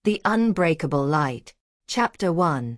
The Unbreakable Light. Chapter 1.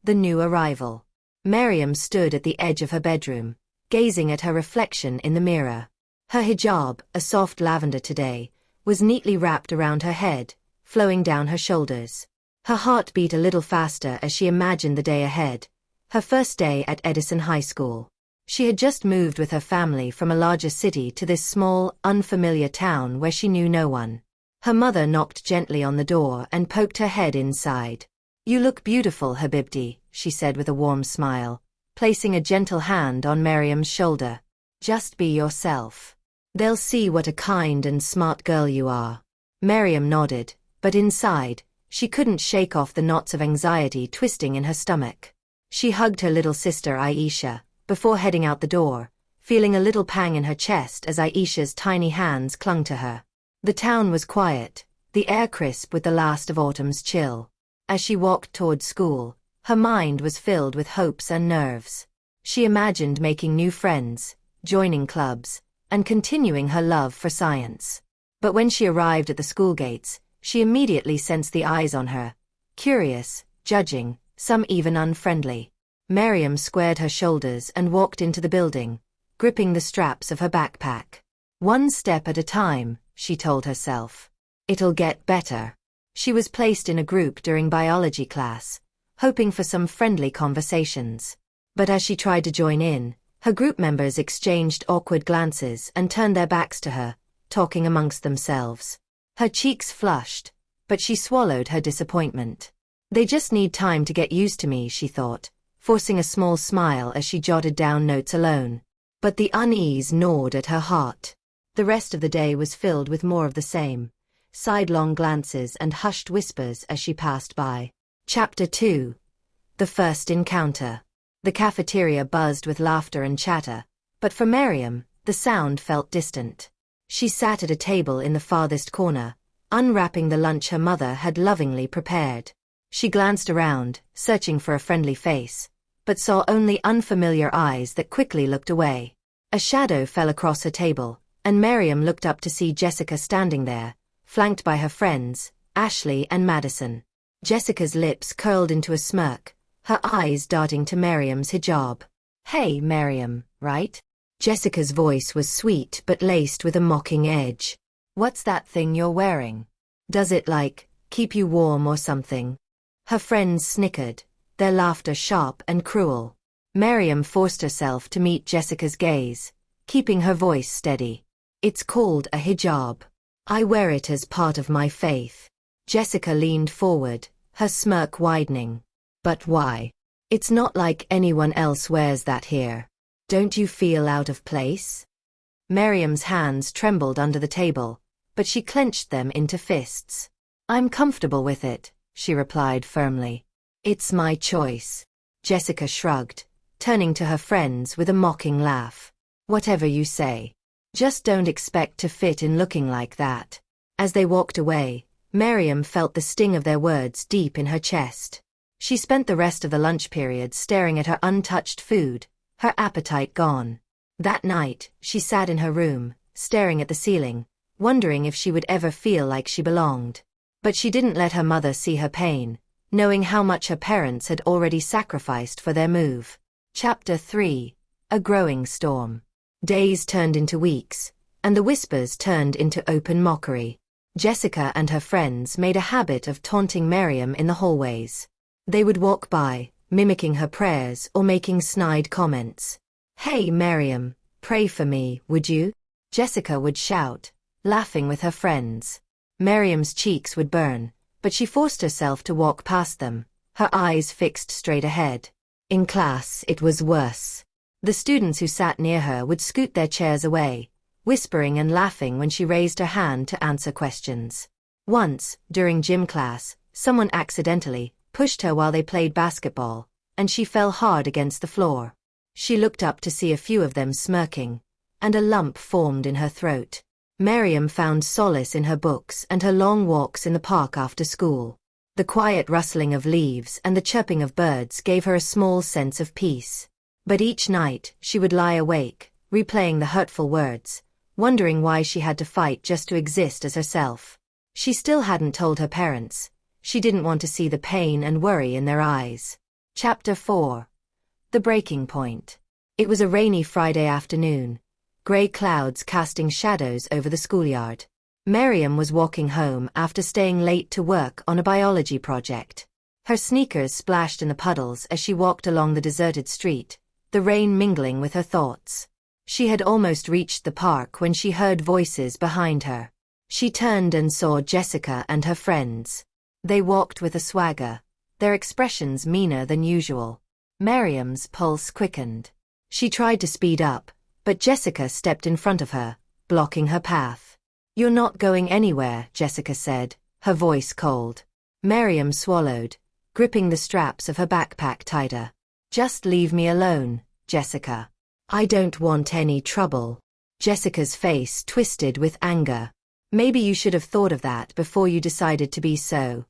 The New Arrival. Mariam stood at the edge of her bedroom, gazing at her reflection in the mirror. Her hijab, a soft lavender today, was neatly wrapped around her head, flowing down her shoulders. Her heart beat a little faster as she imagined the day ahead, her first day at Edison High School. She had just moved with her family from a larger city to this small, unfamiliar town where she knew no one. Her mother knocked gently on the door and poked her head inside. "You look beautiful, Habibti," she said with a warm smile, placing a gentle hand on Mariam's shoulder. "Just be yourself. They'll see what a kind and smart girl you are." Mariam nodded, but inside, she couldn't shake off the knots of anxiety twisting in her stomach. She hugged her little sister Aisha, before heading out the door, feeling a little pang in her chest as Aisha's tiny hands clung to her. The town was quiet, the air crisp with the last of autumn's chill. As she walked toward school, her mind was filled with hopes and nerves. She imagined making new friends, joining clubs, and continuing her love for science. But when she arrived at the school gates, she immediately sensed the eyes on her, curious, judging, some even unfriendly. Mariam squared her shoulders and walked into the building, gripping the straps of her backpack. "One step at a time," she told herself. "It'll get better." She was placed in a group during biology class, hoping for some friendly conversations. But as she tried to join in, her group members exchanged awkward glances and turned their backs to her, talking amongst themselves. Her cheeks flushed, but she swallowed her disappointment. "They just need time to get used to me," she thought, forcing a small smile as she jotted down notes alone. But the unease gnawed at her heart. The rest of the day was filled with more of the same, sidelong glances and hushed whispers as she passed by. Chapter 2. The First Encounter. The cafeteria buzzed with laughter and chatter, but for Mariam, the sound felt distant. She sat at a table in the farthest corner, unwrapping the lunch her mother had lovingly prepared. She glanced around, searching for a friendly face, but saw only unfamiliar eyes that quickly looked away. A shadow fell across her table, and Mariam looked up to see Jessica standing there, flanked by her friends, Ashley and Madison. Jessica's lips curled into a smirk, her eyes darting to Mariam's hijab. "Hey, Mariam, right?" Jessica's voice was sweet but laced with a mocking edge. "What's that thing you're wearing? Does it, keep you warm or something?" Her friends snickered, their laughter sharp and cruel. Mariam forced herself to meet Jessica's gaze, keeping her voice steady. "It's called a hijab. I wear it as part of my faith." Jessica leaned forward, her smirk widening. "But why? It's not like anyone else wears that here. Don't you feel out of place?" Mariam's hands trembled under the table, but she clenched them into fists. "I'm comfortable with it," she replied firmly. "It's my choice." Jessica shrugged, turning to her friends with a mocking laugh. "Whatever you say. Just don't expect to fit in looking like that." As they walked away, Mariam felt the sting of their words deep in her chest. She spent the rest of the lunch period staring at her untouched food, her appetite gone. That night, she sat in her room, staring at the ceiling, wondering if she would ever feel like she belonged. But she didn't let her mother see her pain, knowing how much her parents had already sacrificed for their move. Chapter 3. A Growing Storm. Days turned into weeks, and the whispers turned into open mockery. Jessica and her friends made a habit of taunting Mariam in the hallways. They would walk by, mimicking her prayers or making snide comments. "Hey Mariam, pray for me, would you?" Jessica would shout, laughing with her friends. Mariam's cheeks would burn, but she forced herself to walk past them, her eyes fixed straight ahead. In class, it was worse. The students who sat near her would scoot their chairs away, whispering and laughing when she raised her hand to answer questions. Once, during gym class, someone accidentally pushed her while they played basketball, and she fell hard against the floor. She looked up to see a few of them smirking, and a lump formed in her throat. Mariam found solace in her books and her long walks in the park after school. The quiet rustling of leaves and the chirping of birds gave her a small sense of peace. But each night, she would lie awake, replaying the hurtful words, wondering why she had to fight just to exist as herself. She still hadn't told her parents. She didn't want to see the pain and worry in their eyes. Chapter 4. The Breaking Point. It was a rainy Friday afternoon, grey clouds casting shadows over the schoolyard. Mariam was walking home after staying late to work on a biology project. Her sneakers splashed in the puddles as she walked along the deserted street, the rain mingling with her thoughts. She had almost reached the park when she heard voices behind her. She turned and saw Jessica and her friends. They walked with a swagger, their expressions meaner than usual. Mariam's pulse quickened. She tried to speed up, but Jessica stepped in front of her, blocking her path. "You're not going anywhere," Jessica said, her voice cold. Mariam swallowed, gripping the straps of her backpack tighter. "Just leave me alone, Jessica. I don't want any trouble." Jessica's face twisted with anger. "Maybe you should have thought of that before you decided to be so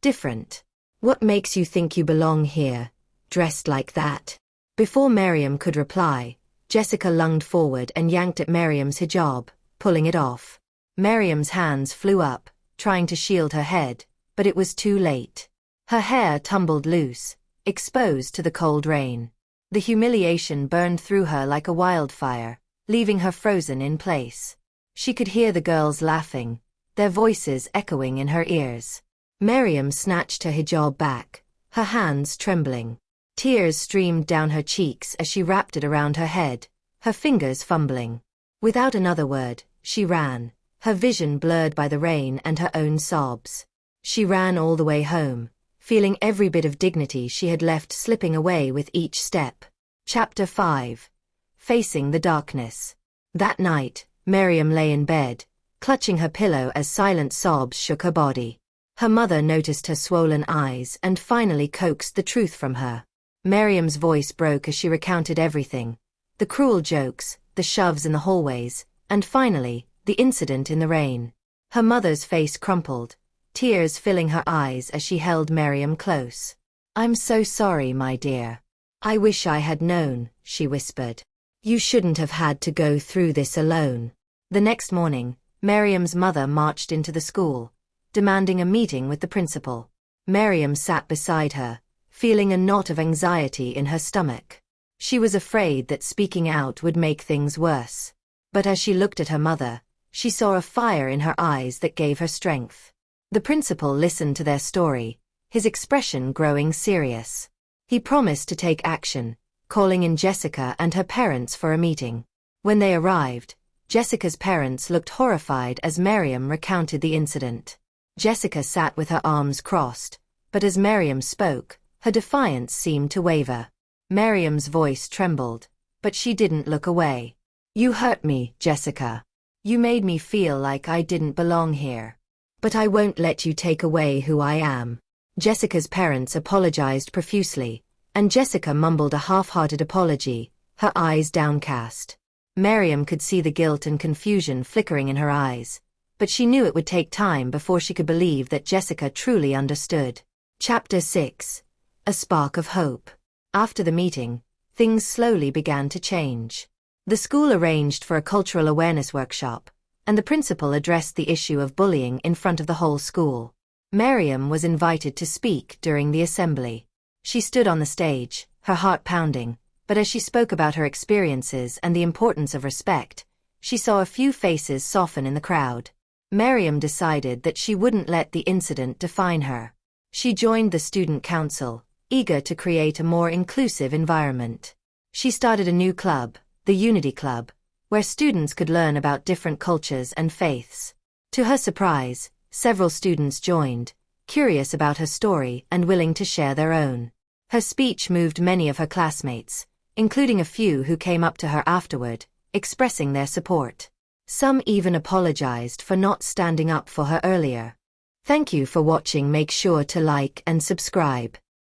different. What makes you think you belong here, dressed like that?" Before Mariam could reply, Jessica lunged forward and yanked at Mariam's hijab, pulling it off. Mariam's hands flew up, trying to shield her head, but it was too late. Her hair tumbled loose, exposed to the cold rain. The humiliation burned through her like a wildfire, leaving her frozen in place. She could hear the girls laughing, their voices echoing in her ears. Mariam snatched her hijab back, her hands trembling. Tears streamed down her cheeks as she wrapped it around her head, her fingers fumbling. Without another word, she ran, her vision blurred by the rain and her own sobs. She ran all the way home, feeling every bit of dignity she had left slipping away with each step. Chapter 5. Facing the Darkness. That night, Mariam lay in bed, clutching her pillow as silent sobs shook her body. Her mother noticed her swollen eyes and finally coaxed the truth from her. Mariam's voice broke as she recounted everything. The cruel jokes, the shoves in the hallways, and finally, the incident in the rain. Her mother's face crumpled, tears filling her eyes as she held Mariam close. "I'm so sorry, my dear. I wish I had known," she whispered. "You shouldn't have had to go through this alone." The next morning, Mariam's mother marched into the school, demanding a meeting with the principal. Mariam sat beside her, feeling a knot of anxiety in her stomach. She was afraid that speaking out would make things worse. But as she looked at her mother, she saw a fire in her eyes that gave her strength. The principal listened to their story, his expression growing serious. He promised to take action, calling in Jessica and her parents for a meeting. When they arrived, Jessica's parents looked horrified as Mariam recounted the incident. Jessica sat with her arms crossed, but as Mariam spoke, her defiance seemed to waver. Mariam's voice trembled, but she didn't look away. "You hurt me, Jessica. You made me feel like I didn't belong here. But I won't let you take away who I am." Jessica's parents apologized profusely, and Jessica mumbled a half-hearted apology, her eyes downcast. Mariam could see the guilt and confusion flickering in her eyes, but she knew it would take time before she could believe that Jessica truly understood. Chapter 6. A Spark of Hope. After the meeting, things slowly began to change. The school arranged for a cultural awareness workshop, and the principal addressed the issue of bullying in front of the whole school. Mariam was invited to speak during the assembly. She stood on the stage, her heart pounding, but as she spoke about her experiences and the importance of respect, she saw a few faces soften in the crowd. Mariam decided that she wouldn't let the incident define her. She joined the student council, eager to create a more inclusive environment. She started a new club, the Unity Club, where students could learn about different cultures and faiths. To her surprise, several students joined, curious about her story and willing to share their own. Her speech moved many of her classmates, including a few who came up to her afterward, expressing their support. Some even apologized for not standing up for her earlier. Thank you for watching. Make sure to like and subscribe.